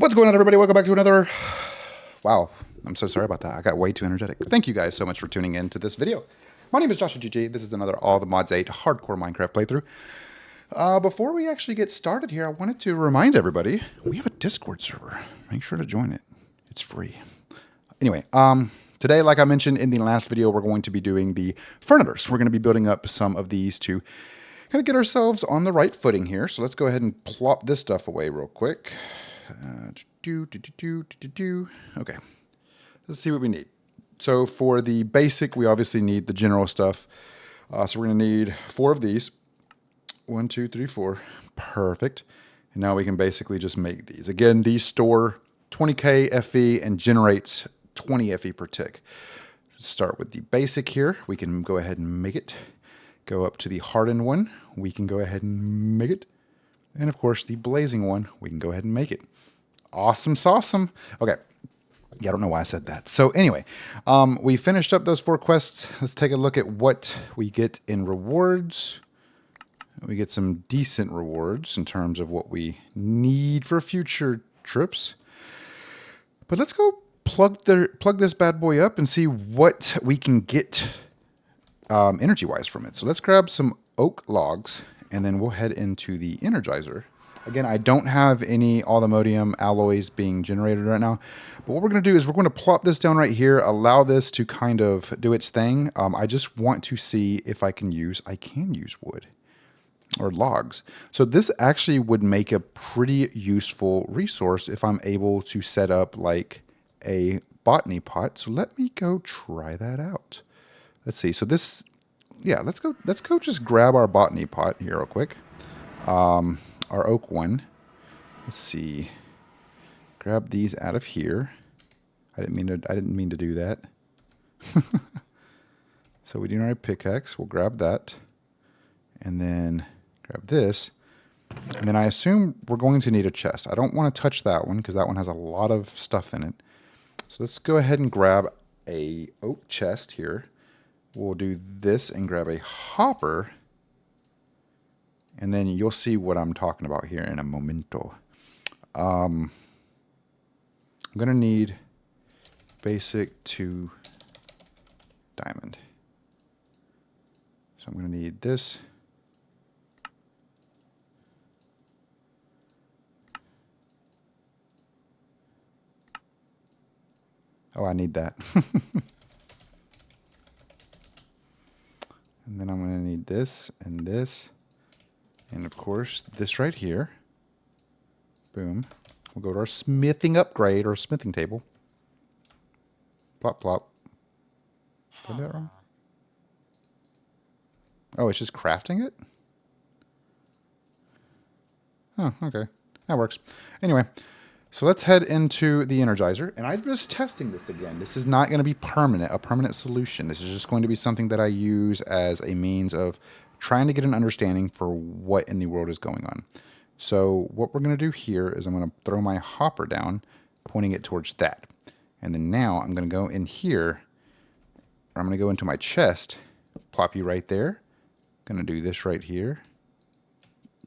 What's going on, everybody? Welcome back to another... Wow, I'm so sorry about that. I got way too energetic. Thank you guys so much for tuning in to this video. My name is JawshyGG. This is another All the Mods 8 hardcore Minecraft playthrough. Before we actually get started here, I wanted to remind everybody, we have a Discord server. Make sure to join it. It's free. Anyway, today, like I mentioned in the last video, we're going to be doing the Furnators. We're going to be building up some of these to kind of get ourselves on the right footing here. So let's go ahead and plop this stuff away real quick. Okay, let's see what we need. So for the basic, we obviously need the general stuff. So we're going to need 4 of these. 1, 2, 3, 4. Perfect. And now we can basically just make these. Again, these store 20k FE and generates 20 FE per tick. Let's start with the basic here. We can go ahead and make it. Go up to the hardened one. We can go ahead and make it. And of course, the blazing one, we can go ahead and make it. Awesome sauceum. Okay. Yeah, I don't know why I said that. So anyway, we finished up those 4 quests. Let's take a look at what we get in rewards. We get some decent rewards in terms of what we need for future trips. But let's go plug this bad boy up and see what we can get energy-wise from it. So let's grab some oak logs, and then we'll head into the Energizer. Again, I don't have any allthemodium alloys being generated right now. But what we're going to do is we're going to plop this down right here, allow this to kind of do its thing. I just want to see if I can use wood or logs. So this actually would make a pretty useful resource if I'm able to set up like a botany pot. So let me go try that out. Let's see. So this, yeah, let's go just grab our botany pot here real quick. Our oak one. Let's see. Grab these out of here. I didn't mean to do that. So we do our pickaxe. We'll grab that. And then grab this. And then I assume we're going to need a chest. I don't want to touch that one because that one has a lot of stuff in it. So let's go ahead and grab a oak chest here. We'll do this and grab a hopper. And then you'll see what I'm talking about here in a momento. I'm going to need basic to diamond. So I'm going to need this. Oh, I need that. And then I'm going to need this and this. And of course, this right here. Boom. We'll go to our smithing upgrade or smithing table. Plop, plop. Did I do that wrong? Oh, it's just crafting it? Oh, okay. That works. Anyway, so let's head into the Energizer. And I'm just testing this again. This is not going to be a permanent solution. This is just going to be something that I use as a means of trying to get an understanding for what in the world is going on. So what we're going to do here is I'm going to throw my hopper down, pointing it towards that. And then now I'm going to go in here. I'm going to go into my chest, plop you right there. Going to do this right here.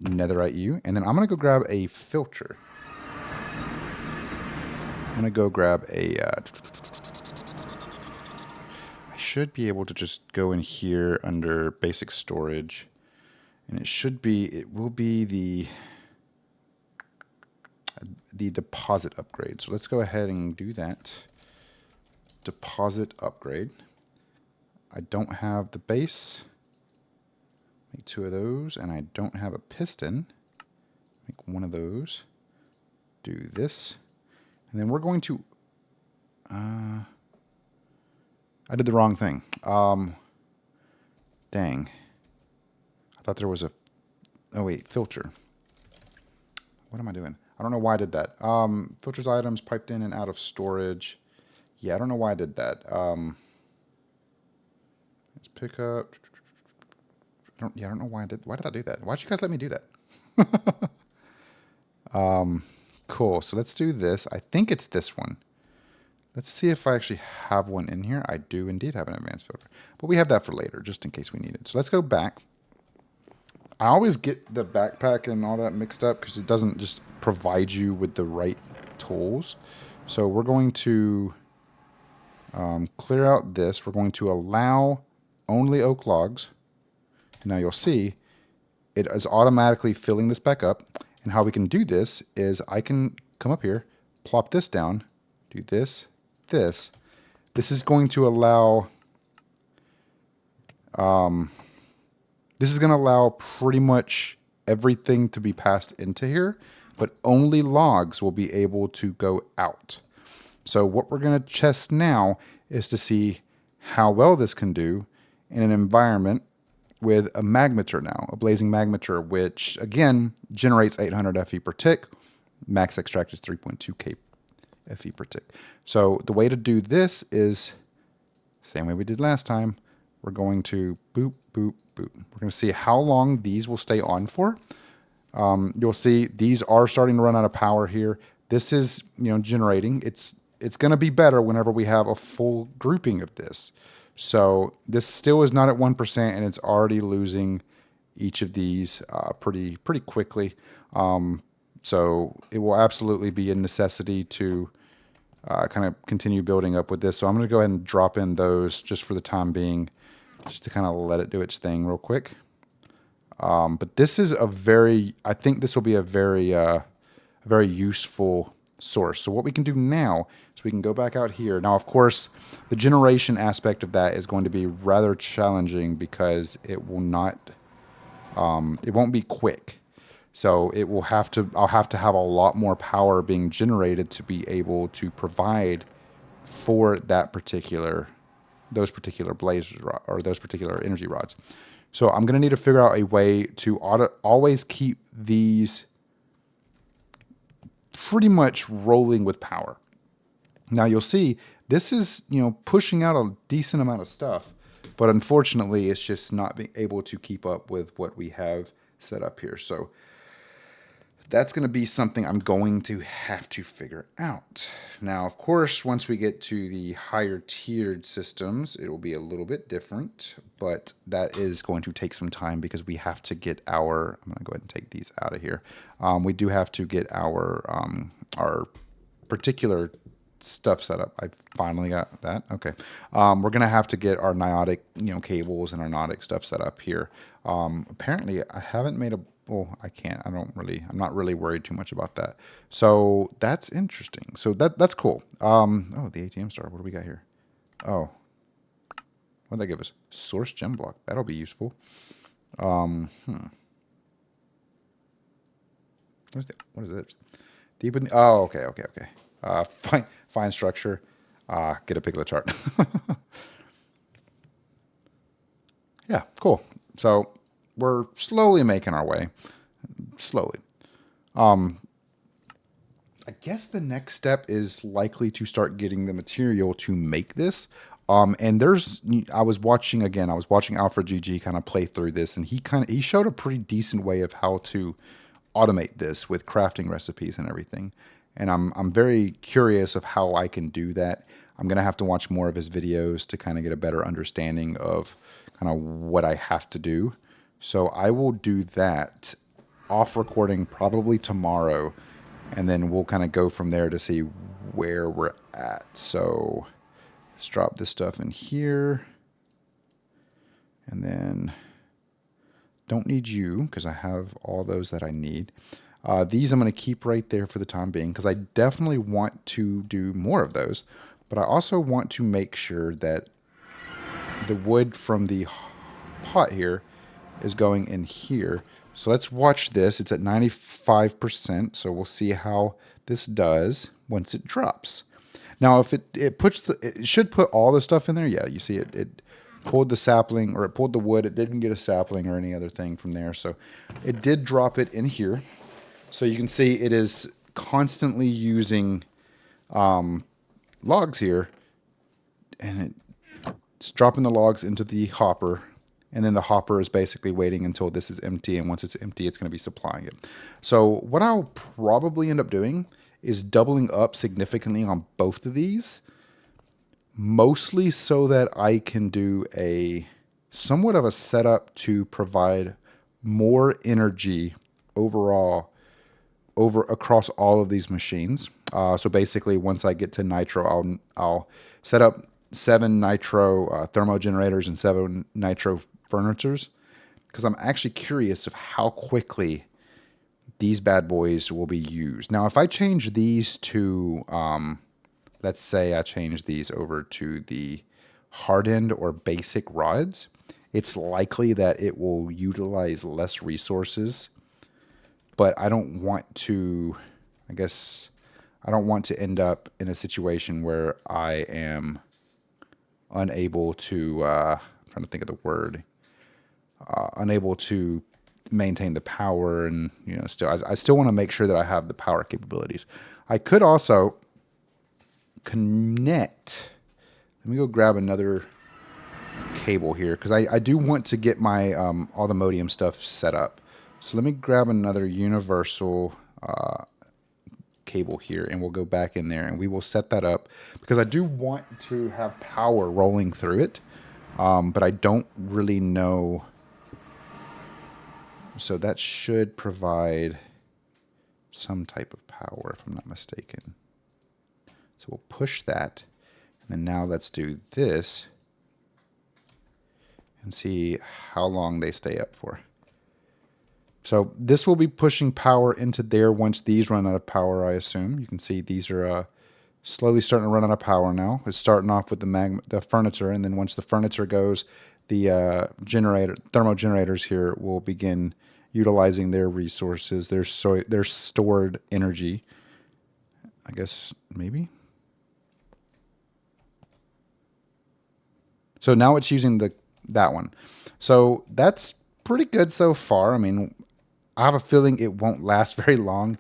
Netherite you. And then I'm going to go grab a filter. I'm going to go grab a... I should be able to just go in here under basic storage, and it will be the deposit upgrade. So let's go ahead and do that. Deposit upgrade. I don't have the base. Make 2 of those, and I don't have a piston. Make 1 of those. Do this, and then we're going to. I did the wrong thing. Dang. I thought there was a... Oh, wait. Filter. What am I doing? I don't know why I did that. Filters items piped in and out of storage. Yeah, I don't know why I did that. Let's pick up... I don't know why I did... Why did I do that? Why'd you guys let me do that? Cool. So let's do this. I think it's this one. Let's see if I actually have one in here. I do indeed have an advanced filter. But we have that for later, just in case we need it. So let's go back. I always get the backpack and all that mixed up because it doesn't just provide you with the right tools. So we're going to clear out this. We're going to allow only oak logs. Now you'll see it is automatically filling this back up. And how we can do this is I can come up here, plop this down, do this, this. This is going to allow pretty much everything to be passed into here, but only logs will be able to go out. So what we're going to test now is to see how well this can do in an environment with a magmeter now, a blazing magmeter, which again generates 800 FE per tick. Max extract is 3.2k FE per tick. So the way to do this is same way we did last time. We're going to boop, boop, boop. We're going to see how long these will stay on for. You'll see these are starting to run out of power here. This is, generating. It's going to be better whenever we have a full grouping of this. So this still is not at 1%, and it's already losing each of these pretty quickly. So it will absolutely be a necessity to kind of continue building up with this. So I'm going to go ahead and drop in those just for the time being, just to kind of let it do its thing real quick. But this is I think this will be a very useful source. So what we can do now is we can go back out here. Now, of course, the generation aspect of that is going to be rather challenging because it will not, it won't be quick. So I'll have to have a lot more power being generated to be able to provide for those particular blazers or those particular energy rods. So I'm going to need to figure out a way to always keep these pretty much rolling with power. Now you'll see this is, pushing out a decent amount of stuff, but unfortunately it's just not being able to keep up with what we have set up here. So that's going to be something I'm going to have to figure out. Now, of course, once we get to the higher tiered systems, it will be a little bit different, but that is going to take some time because we have to get I'm going to go ahead and take these out of here. We do have to get our particular stuff set up. I finally got that. Okay. We're going to have to get our niotic, cables and our niotic stuff set up here. Apparently I haven't made I can't. I'm not really worried too much about that. So that's interesting. So that's cool. The ATM star. What do we got here? Oh, what'd that give us? Source gem block. That'll be useful. What is this? Deep in the, okay. Fine structure. Get a pick of the chart. Yeah, cool. So we're slowly making our way. Slowly. I guess the next step is likely to start getting the material to make this. And I was watching JawshyGG kind of play through this, and he showed a pretty decent way of how to automate this with crafting recipes and everything. And I'm very curious of how I can do that. I'm going to have to watch more of his videos to kind of get a better understanding of kind of what I have to do. So I will do that off recording probably tomorrow, and then we'll kind of go from there to see where we're at. So let's drop this stuff in here, and then don't need you because I have all those that I need. These I'm going to keep right there for the time being because I definitely want to do more of those, but I also want to make sure that the wood from the pot here is going in here. So let's watch this. It's at 95%, so we'll see how this does once it drops. Now, if it should put all the stuff in there. Yeah, you see it pulled the sapling, or it pulled the wood. It didn't get a sapling or any other thing from there. So it did drop it in here. So you can see it is constantly using logs here, and it's dropping the logs into the hopper. And then the hopper is basically waiting until this is empty. And once it's empty, it's going to be supplying it. So what I'll probably end up doing is doubling up significantly on both of these, mostly so that I can do somewhat of a setup to provide more energy overall across all of these machines. So basically, once I get to nitro, I'll set up 7 nitro thermo generators and 7 nitro furnitors, because I'm actually curious of how quickly these bad boys will be used. Now, if I change these to, let's say I change these over to the hardened or basic rods, it's likely that it will utilize less resources, but I don't want to, I guess, I don't want to end up in a situation where I am unable to, I'm trying to think of the word, unable to maintain the power, and I still want to make sure that I have the power capabilities. I could also connect. Let me go grab another cable here, because I do want to get my all the modium stuff set up. So let me grab another universal cable here, and we'll go back in there and we will set that up, because I do want to have power rolling through it, but I don't really know. So that should provide some type of power, if I'm not mistaken. So we'll push that, and then now let's do this and see how long they stay up for. So this will be pushing power into there once these run out of power, I assume. You can see these are slowly starting to run out of power now. It's starting off with the furniture, and then once the furniture goes, the thermo generators here will begin utilizing their resources, their stored energy. I guess maybe. So now it's using that one. So that's pretty good so far. I mean, I have a feeling it won't last very long.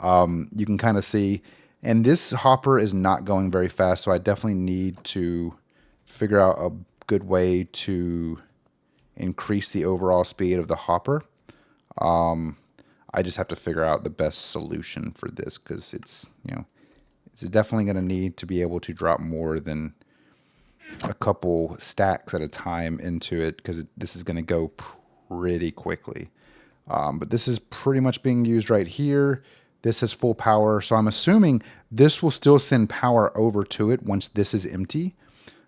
You can kind of see, and this hopper is not going very fast, so I definitely need to figure out a good way to increase the overall speed of the hopper. I just have to figure out the best solution for this, because it's definitely going to need to be able to drop more than a couple stacks at a time into it, because this is going to go pretty quickly. But this is pretty much being used right here. This has full power, so I'm assuming this will still send power over to it once this is empty.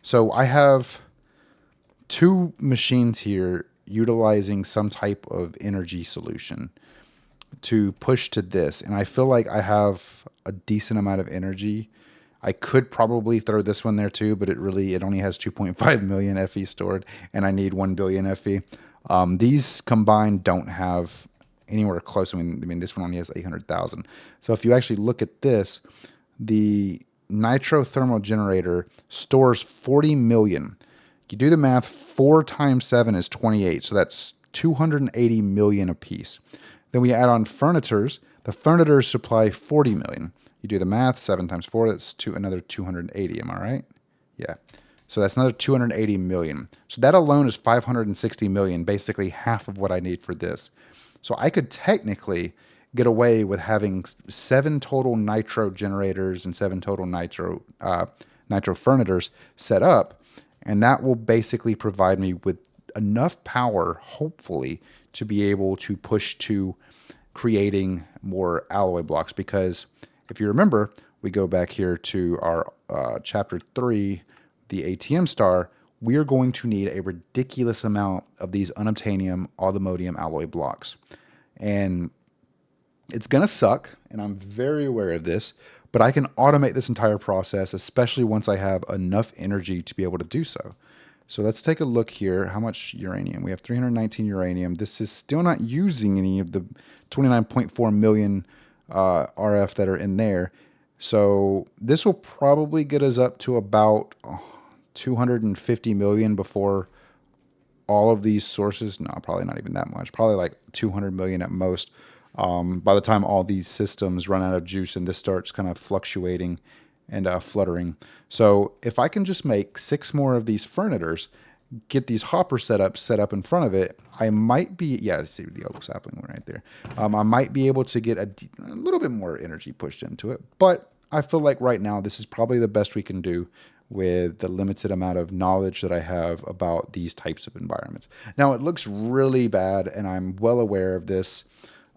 So I have 2 machines here utilizing some type of energy solution to push to this, and I feel like I have a decent amount of energy. I could probably throw this one there too, but it only has 2.5 million FE stored, and I need 1 billion FE. These combined don't have anywhere close. I mean, this one only has 800,000. So if you actually look at this, the nitro thermal generator stores 40 million. You do the math, 4 times 7 is 28. So that's 280 million apiece. Then we add on furnitors. The furnitors supply 40 million. You do the math, 7 times 4, that's another 280. Am I right? Yeah. So that's another 280 million. So that alone is 560 million, basically half of what I need for this. So I could technically get away with having 7 total nitro generators and 7 total nitro furnitors set up, and that will basically provide me with enough power, hopefully, to be able to push to creating more alloy blocks. Because if you remember, we go back here to our chapter 3, the ATM star, we are going to need a ridiculous amount of these unobtainium allthemodium alloy blocks. And it's going to suck, and I'm very aware of this, but I can automate this entire process, especially once I have enough energy to be able to do so. So let's take a look here. How much uranium? We have 319 uranium. This is still not using any of the 29.4 million RF that are in there. So this will probably get us up to about 250 million before all of these sources, no, probably not even that much, probably like 200 million at most, by the time all these systems run out of juice and this starts kind of fluctuating and fluttering. So if I can just make 6 more of these furnitors, get these hoppers set up in front of it, I might be, yeah, see the oak sapling one right there. I might be able to get a little bit more energy pushed into it, but I feel like right now this is probably the best we can do with the limited amount of knowledge that I have about these types of environments. Now, it looks really bad, and I'm well aware of this.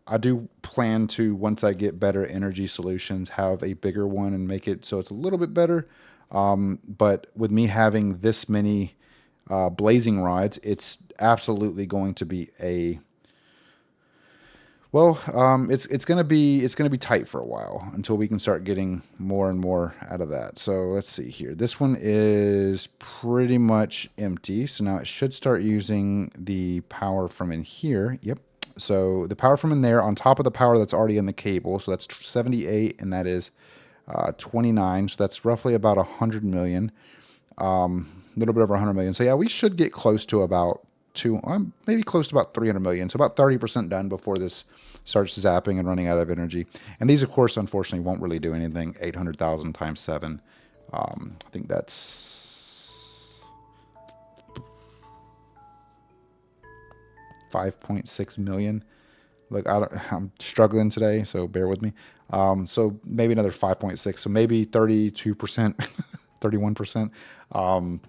I do plan to, once I get better energy solutions, have a bigger one and make it so it's a little bit better. But with me having this many blazing rods, it's absolutely going to be a well. It's gonna be tight for a while until we can start getting more and more out of that. So let's see here. This one is pretty much empty. So now it should start using the power from in here. Yep. So the power from in there on top of the power that's already in the cable. So that's 78, and that is 29. So that's roughly about 100 million. A little bit over 100 million. So yeah, we should get close to about maybe close to about 300 million. So about 30% done before this starts zapping and running out of energy. And these, of course, unfortunately, won't really do anything. 800,000 times 7. I think that's 5.6 million. Look, I'm struggling today, so bear with me. So maybe another 5.6. So maybe 32%, 31%.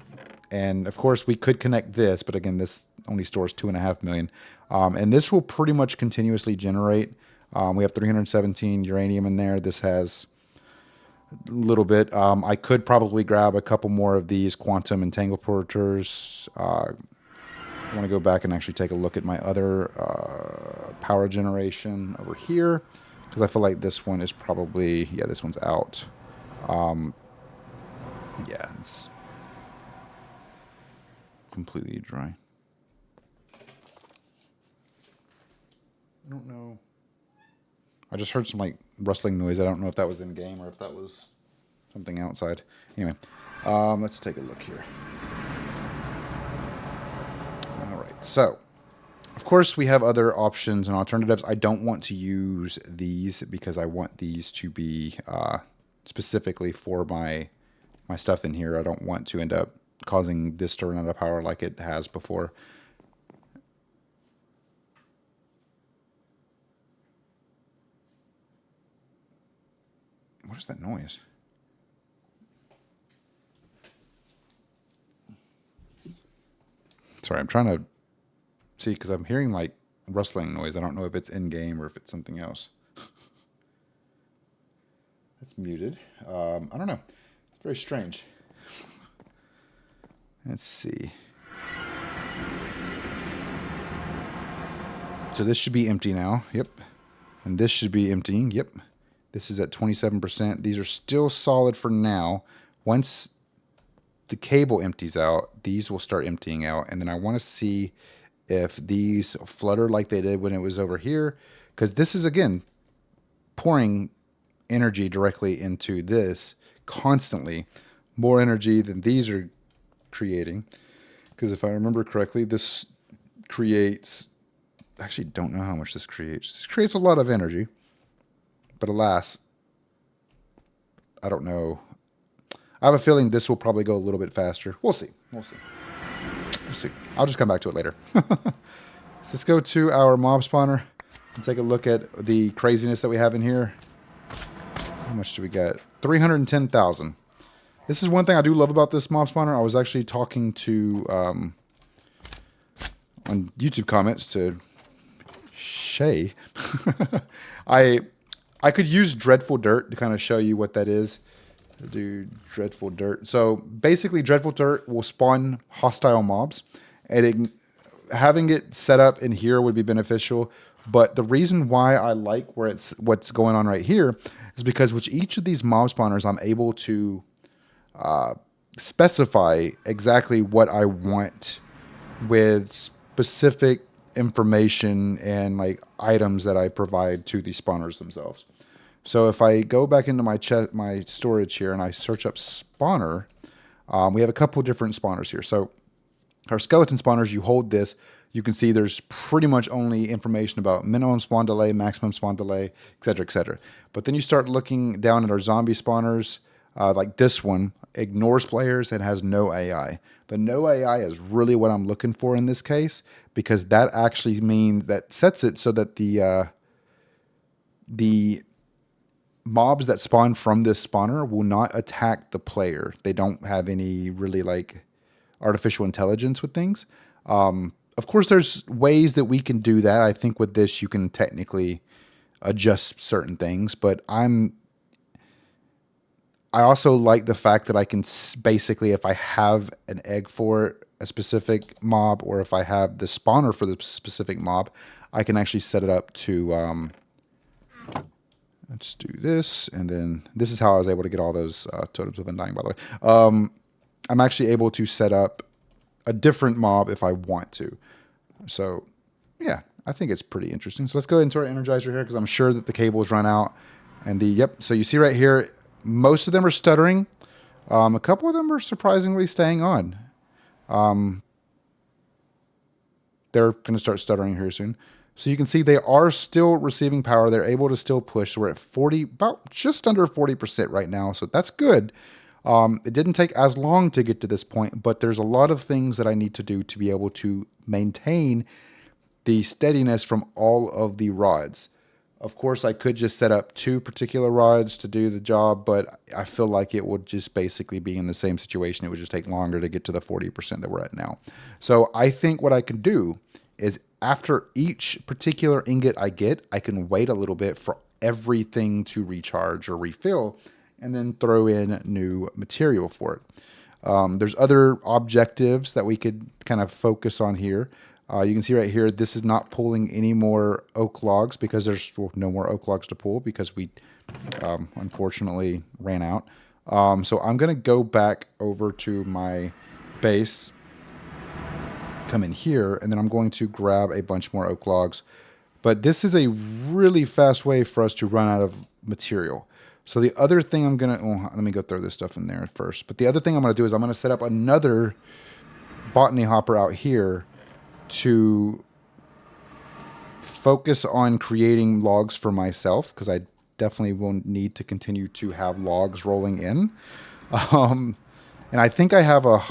And of course, we could connect this, but again, this only stores 2.5 million. And this will pretty much continuously generate. We have 317 uranium in there. This has a little bit. I could probably grab a couple more of these quantum entangleporters. I want to go back and actually take a look at my other power generation over here, because I feel like this one is probably, yeah, this one's out. Yeah, it's completely dry. I don't know. I just heard some like rustling noise. I don't know if that was in game or if that was something outside. Anyway, let's take a look here. All right, so of course we have other options and alternatives. I don't want to use these because I want these to be specifically for my stuff in here. I don't want to end up causing this to run out of power like it has before. What is that noise? Sorry, I'm trying to see because I'm hearing like rustling noise. I don't know if it's in game or if it's something else. That's muted. I don't know. It's very strange. Let's see. So this should be empty now. Yep. And this should be emptying. Yep. This is at 27%. These are still solid for now. Once the cable empties out, these will start emptying out. And then I want to see if these flutter like they did when it was over here. Because this is, again, pouring energy directly into this constantly. More energy than these are creating. Because if I remember correctly, this creates... I actually don't know how much this creates. This creates a lot of energy. But alas, I don't know. I have a feeling this will probably go a little bit faster. We'll see. We'll see. We'll see. I'll just come back to it later. So let's go to our mob spawner and take a look at the craziness that we have in here. How much do we got? 310,000. This is one thing I do love about this mob spawner. I was actually talking to, on YouTube comments to Shay. I could use Dreadful Dirt to kind of show you what that is. I'll do Dreadful Dirt. So basically, Dreadful Dirt will spawn hostile mobs, and having it set up in here would be beneficial. But the reason why I like what's going on right here is because with each of these mob spawners, I'm able to specify exactly what I want with specific information and like items that I provide to the spawners themselves. So if I go back into my storage here and I search up spawner, we have a couple different spawners here. So our skeleton spawners, you hold this, you can see there's pretty much only information about minimum spawn delay, maximum spawn delay, etc., etc. But then you start looking down at our zombie spawners, like this one, ignores players and has no AI. The no AI is really what I'm looking for in this case, because that actually means that sets it so that the mobs that spawn from this spawner will not attack the player. They don't have any really like artificial intelligence with things. Of course, there's ways that we can do that. I think with this, you can technically adjust certain things, but I also like the fact that I can basically, if I have an egg for a specific mob, or if I have the spawner for the specific mob, I can actually set it up to, let's do this. And then this is how I was able to get all those totems of undying, by the way. I'm actually able to set up a different mob if I want to. So yeah, I think it's pretty interesting. So let's go into our Energizer here, because I'm sure that the cables run out. And yep, so you see right here, most of them are stuttering. A couple of them are surprisingly staying on. They're going to start stuttering here soon. So you can see they are still receiving power. They're able to still push. So we're at 40, about just under 40% right now. So that's good. It didn't take as long to get to this point, but there's a lot of things that I need to do to be able to maintain the steadiness from all of the rods. Of course, I could just set up 2 particular rods to do the job, but I feel like it would just basically be in the same situation. It would just take longer to get to the 40% that we're at now. So I think what I can do is, after each particular ingot I get, I can wait a little bit for everything to recharge or refill, and then throw in new material for it. There's other objectives that we could kind of focus on here. You can see right here, this is not pulling any more oak logs, because there's no more oak logs to pull, because we unfortunately ran out. So I'm going to go back over to my base, come in here, and then I'm going to grab a bunch more oak logs. But this is a really fast way for us to run out of material. So the other thing I'm going to, let me go throw this stuff in there first. But the other thing I'm going to do is I'm going to set up another botany hopper out here to focus on creating logs for myself, because I definitely will need to continue to have logs rolling in. And I think I have a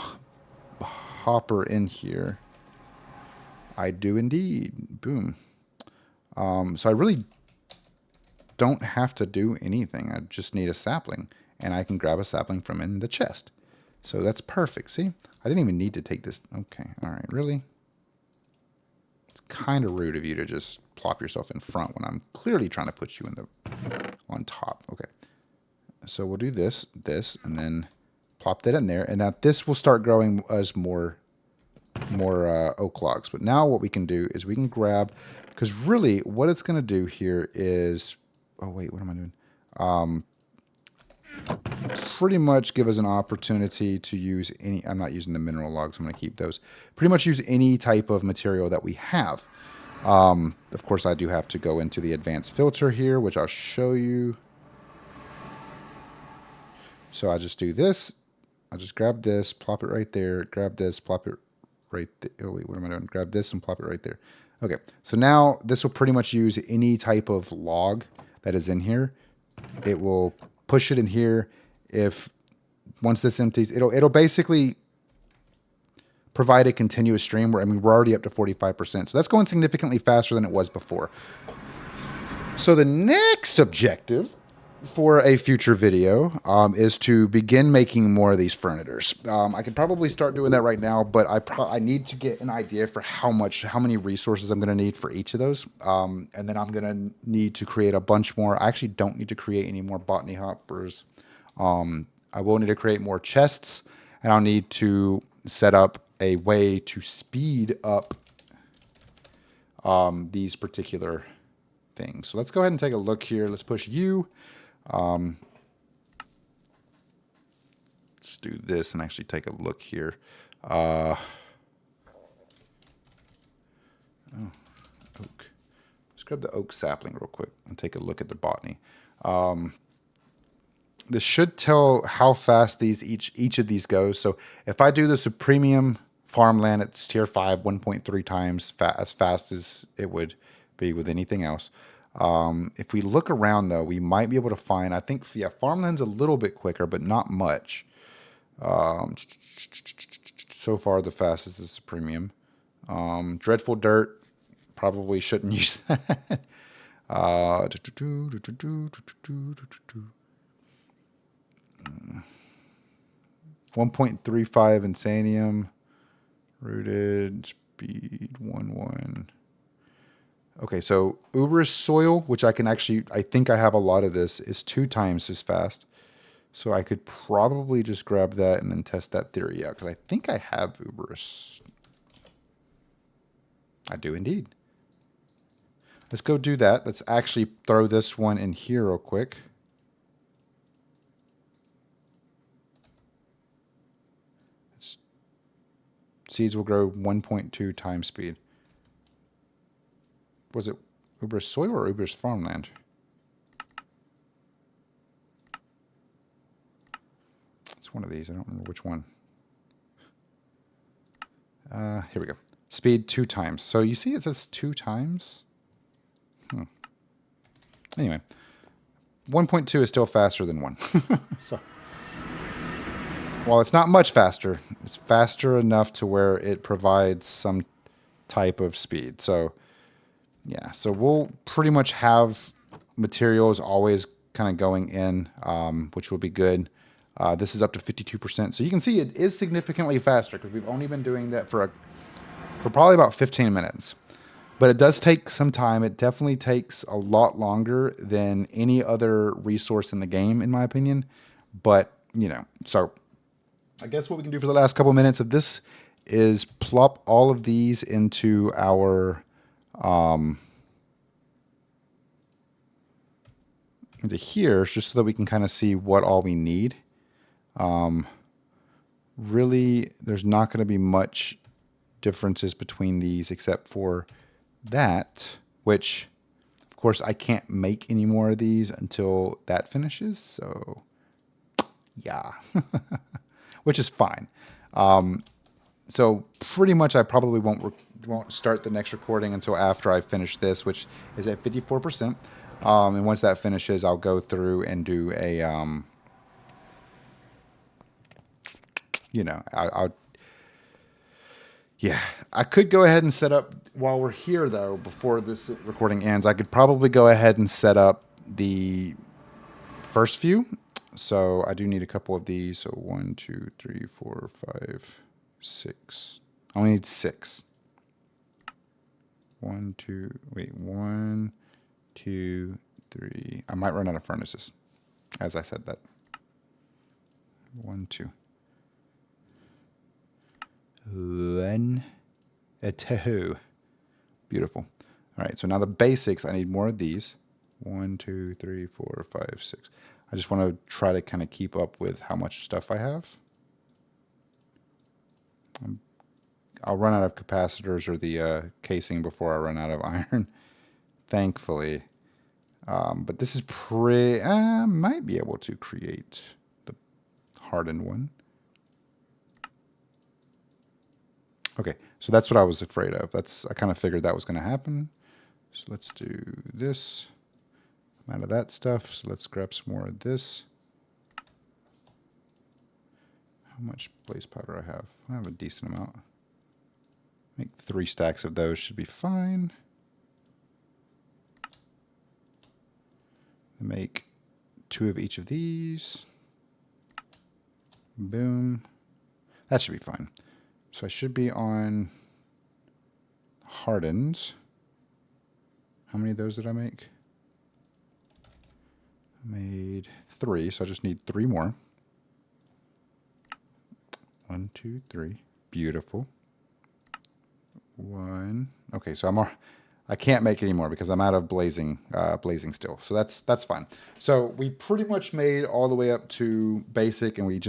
hopper in here. I do indeed. Boom. So I really don't have to do anything. I just need a sapling, and I can grab a sapling from in the chest. So that's perfect. See, I didn't even need to take this. Okay. All right. Really? It's kind of rude of you to just plop yourself in front when I'm clearly trying to put you in on top. Okay. So we'll do this, and then plop that in there, and now this will start growing as more oak logs. But now what we can do is we can grab, because really what it's going to do here is, oh wait, what am I doing? Pretty much give us an opportunity to use any, I'm not using the mineral logs, I'm going to keep those. Pretty much use any type of material that we have. Of course, I do have to go into the advanced filter here, which I'll show you. So I just do this. I just grab this, plop it right there, grab this, plop it right there. Oh wait, what am I doing? Grab this and plop it right there. Okay, so now this will pretty much use any type of log that is in here. It will push it in here. If once this empties, it'll basically provide a continuous stream where, I mean, we're already up to 45%. So that's going significantly faster than it was before. So the next objective for a future video is to begin making more of these Furnators. I could probably start doing that right now, but I need to get an idea for how many resources I'm going to need for each of those. And then I'm going to need to create a bunch more. I actually don't need to create any more botany hoppers. I will need to create more chests, and I'll need to set up a way to speed up these particular things. So let's go ahead and take a look here. Let's push U. Let's do this and actually take a look here. Oh, oak. Let's grab the oak sapling real quick and take a look at the botany. This should tell how fast each of these goes. So if I do this with premium farmland, it's tier 5, 1.3 times as fast as it would be with anything else. If we look around, though, we might be able to find, I think, yeah, farmland's a little bit quicker, but not much. So far, the fastest is premium. Dreadful Dirt, probably shouldn't use that. 1.35 Insanium. Rooted. Speed 1.1. Okay, so Uber's soil, which I can actually, I think I have a lot of this, is 2 times as fast. So I could probably just grab that and then test that theory out, because I think I have Uber's. I do indeed. Let's go do that. Let's actually throw this one in here real quick. Seeds will grow 1.2 times speed. Was it Uber's soil or Uber's farmland? It's one of these. I don't remember which one. Here we go. Speed 2 times. So you see it says 2 times? Anyway, 1.2 is still faster than 1. So, while it's not much faster, it's faster enough to where it provides some type of speed. So, yeah. So we'll pretty much have materials always kind of going in, which will be good. This is up to 52%. So you can see it is significantly faster because we've only been doing that for probably about 15 minutes. But it does take some time. It definitely takes a lot longer than any other resource in the game, in my opinion. But, you know, so I guess what we can do for the last couple of minutes of this is plop all of these into our into here, just so that we can kind of see what all we need. Really, there's not going to be much differences between these except for that, which of course I can't make any more of these until that finishes. So yeah, which is fine. So pretty much I probably won't start the next recording until after I finish this, which is at 54%. And once that finishes, I'll go through and do a, you know, yeah, I could go ahead and set up while we're here, though, before this recording ends. I could probably go ahead and set up the first few. So I do need a couple of these. So 1, 2, 3, 4, 5, 6. I only need 6. 1, 2, wait, 1, 2, 3. I might run out of furnaces, as I said that. 1, 2. 1, 2. Beautiful. All right, so now the basics, I need more of these. 1, 2, 3, 4, 5, 6. I just want to try to kind of keep up with how much stuff I have. I'll run out of capacitors or the casing before I run out of iron, thankfully. But this is pretty... I might be able to create the hardened one. Okay, so that's what I was afraid of. I kind of figured that was going to happen. So let's do this. I'm out of that stuff, so let's grab some more of this. How much blaze powder I have? I have a decent amount. Make 3 stacks of those should be fine. Make 2 of each of these. Boom. That should be fine. So I should be on hardens. How many of those did I make? I made 3, so I just need 3 more. 1, 2, 3. Beautiful. 1. Okay, so I can't make any more because I'm out of blazing steel. So that's fine. So we pretty much made all the way up to basic, and we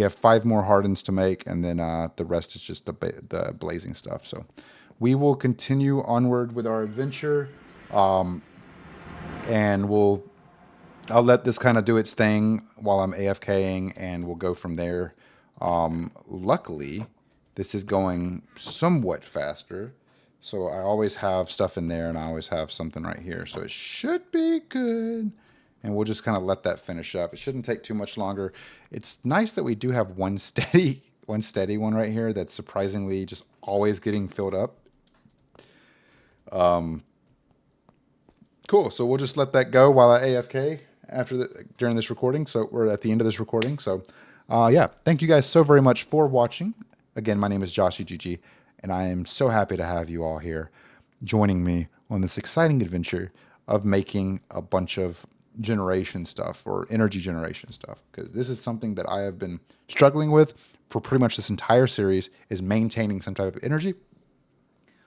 have 5 more hardens to make, and then the rest is just the blazing stuff. So we will continue onward with our adventure, and I'll let this kind of do its thing while I'm AFKing, and we'll go from there. Luckily, this is going somewhat faster, so I always have stuff in there, and I always have something right here, so it should be good. And we'll just kind of let that finish up. It shouldn't take too much longer. It's nice that we do have one steady one right here that's surprisingly just always getting filled up. Cool. So we'll just let that go while I AFK during this recording. So we're at the end of this recording. So yeah, thank you guys so very much for watching. Again, my name is JawshyGG, And I am so happy to have you all here joining me on this exciting adventure of making a bunch of generation stuff or energy generation stuff, because this is something that I have been struggling with for pretty much this entire series, is maintaining some type of energy.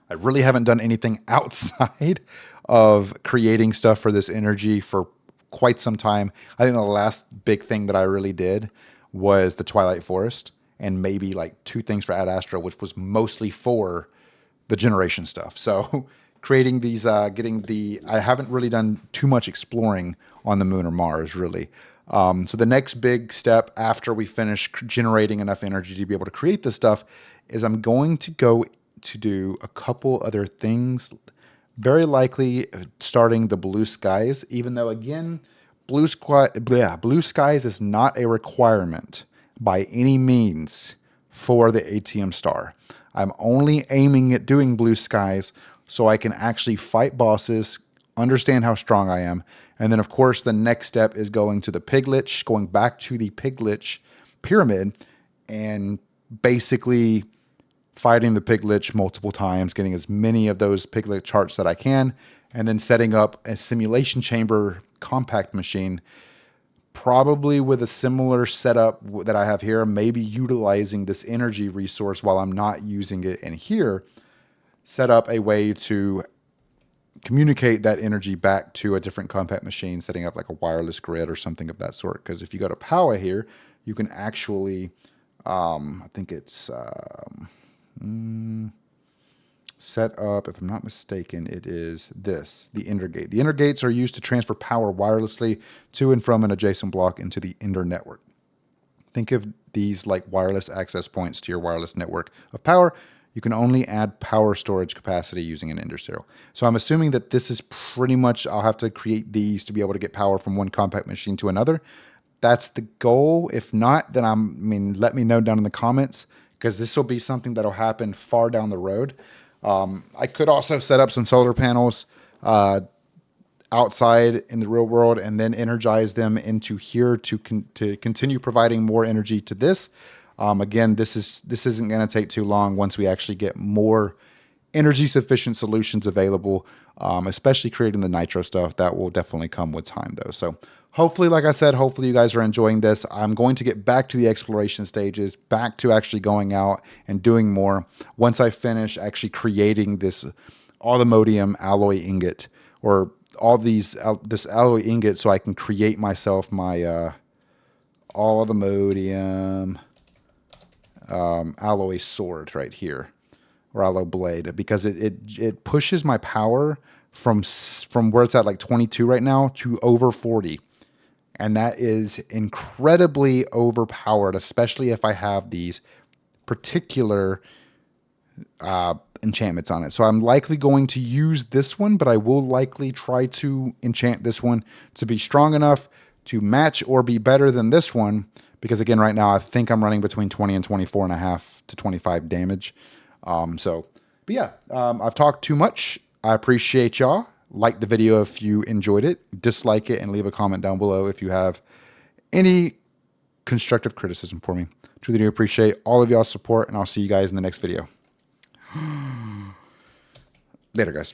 I really haven't done anything outside of creating stuff for this energy for quite some time. I think the last big thing that I really did was the Twilight Forest and maybe like 2 things for Ad Astra, which was mostly for the generation stuff. So creating these, I haven't really done too much exploring on the moon or Mars, really. So the next big step after we finish generating enough energy to be able to create this stuff is I'm going to go to do a couple other things, very likely starting the blue skies, even though, again, blue skies is not a requirement by any means for the ATM star. I'm only aiming at doing blue skies so I can actually fight bosses, understand how strong I am, and then, of course, the next step is going to the Piglich, going back to the Piglich pyramid, and basically fighting the Piglich multiple times, getting as many of those Piglich charts that I can, and then setting up a simulation chamber compact machine, probably with a similar setup that I have here, maybe utilizing this energy resource while I'm not using it in here, set up a way to communicate that energy back to a different compact machine, setting up like a wireless grid or something of that sort. Because if you go to power here, you can actually, I think it's set up, if I'm not mistaken, it is this, the Ender Gate. The Ender Gates are used to transfer power wirelessly to and from an adjacent block into the Ender network. Think of these like wireless access points to your wireless network of power. You can only add power storage capacity using an Ender serial. So I'm assuming that this is pretty much, I'll have to create these to be able to get power from one compact machine to another. That's the goal. If not, then let me know down in the comments, because this will be something that'll happen far down the road. I could also set up some solar panels outside in the real world and then energize them into here to continue providing more energy to this. Again, this isn't going to take too long once we actually get more energy sufficient solutions available, especially creating the nitro stuff. That will definitely come with time, though. So hopefully, like I said, hopefully you guys are enjoying this. I'm going to get back to the exploration stages, back to actually going out and doing more once I finish actually creating this allthemodium alloy ingot, or all these this alloy ingot, so I can create myself my allthemodium alloy sword right here, or alloy blade, because it pushes my power from where it's at like 22 right now to over 40. And that is incredibly overpowered, especially if I have these particular enchantments on it. So I'm likely going to use this one, but I will likely try to enchant this one to be strong enough to match or be better than this one. Because again, right now, I think I'm running between 20 and 24.5 to 25 damage. But yeah, I've talked too much. I appreciate y'all. Like the video if you enjoyed it. Dislike it and leave a comment down below if you have any constructive criticism for me. Truly do appreciate all of y'all's support, and I'll see you guys in the next video. Later, guys.